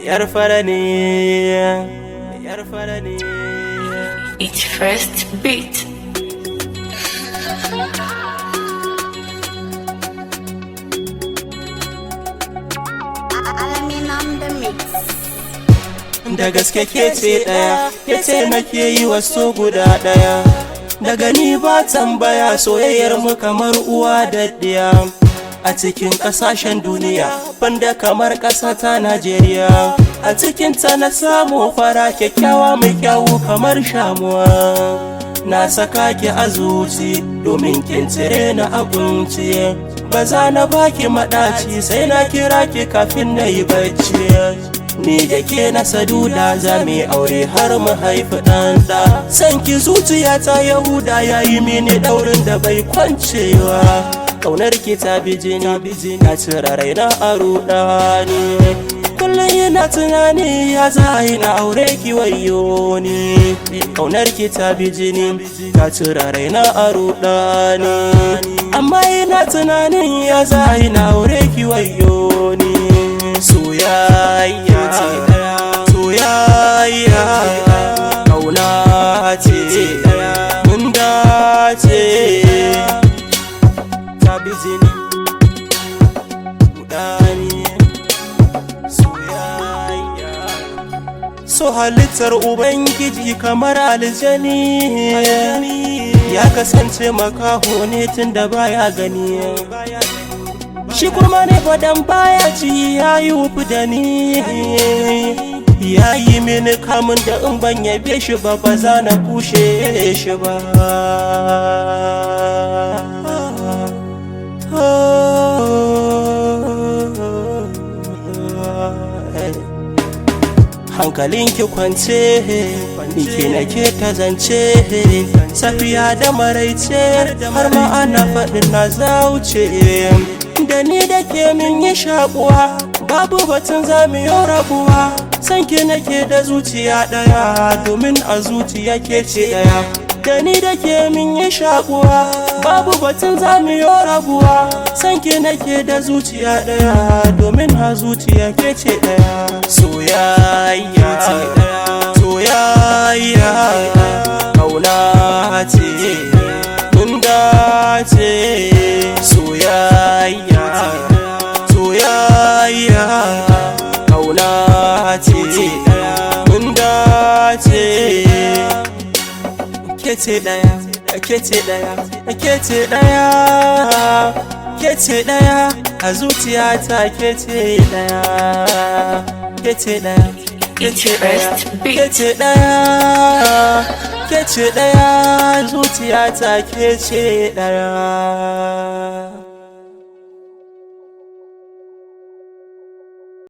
yar fara ne, yar fara ne. It's first beat. Alamin on the mix. Da gaske ke ce ɗaya, ya ce nake yi wasu guda ɗaya. Daga ni ba tambaya soyayyar mu kamar uwa da ɗiya. A cikin ƙasashen duniya, banda kamar ƙasa ta Najeriya. A cikin ta na samu fara kyakkyawa mai kyawu kamar shamuwa. Na saka ki a zuci domin kin cire na abinci. Ba za na baki maɗaci sai na kira ki kafin na yi bacci. Ni da ke na saduda za mu aure har mu haifi ɗan ɗa. San ki zuciya ta Yahuda ya yi mini ɗaurin da bai kwancewa. Ƙaunar ki ta bi jini, na cire raina a ruɗani. Kullum yana tunani ya za yi na aure ki wayo ni. Ƙaunar ki ta bi jini, na cire raina a ruɗani. Amma yana tunanin ya za yi na aure ki wayo ni. Soyayya, soyayya, ƙauna ce, mun dace. Ta bi jini, ɗani, soyayya. So halittar Ubangiji kamar aljani, ya kasance makaho ne tun da baya gani. Shi kuma ne faɗan baya ci ya yi wufi da ni. Ya yi mini kamun da in ban yabe shi ba ba za na kushe shi ba. Hankalinki kwance, nike nake ta zance. Safiya da maraice, har ma ana faɗin na zauce. Da ni da ke min yi shakuwa, babu batun za mu yi rabuwa. Sanki nake da zuciya ɗaya, domin a zuciya ke ce ɗaya. Da ni da ke min yi shakuwa, babu batun za mu yi rabuwa. Sanki nake da zuciya ɗaya, domin a zuciya ke ce ɗaya. Soyayya, soyayya, ƙauna ce, mun dace. Soyayya, soyayya, ƙauna ce, mun dace. Ke ce ɗaya, ke ce ɗaya, ke ce ɗaya, ke ce ɗaya, a zuciyata ke ce ɗaya, ke ce ɗaya, ke ce ɗaya, ke ce ɗaya, ke ce ɗaya, zuciyata ke ce ɗaya.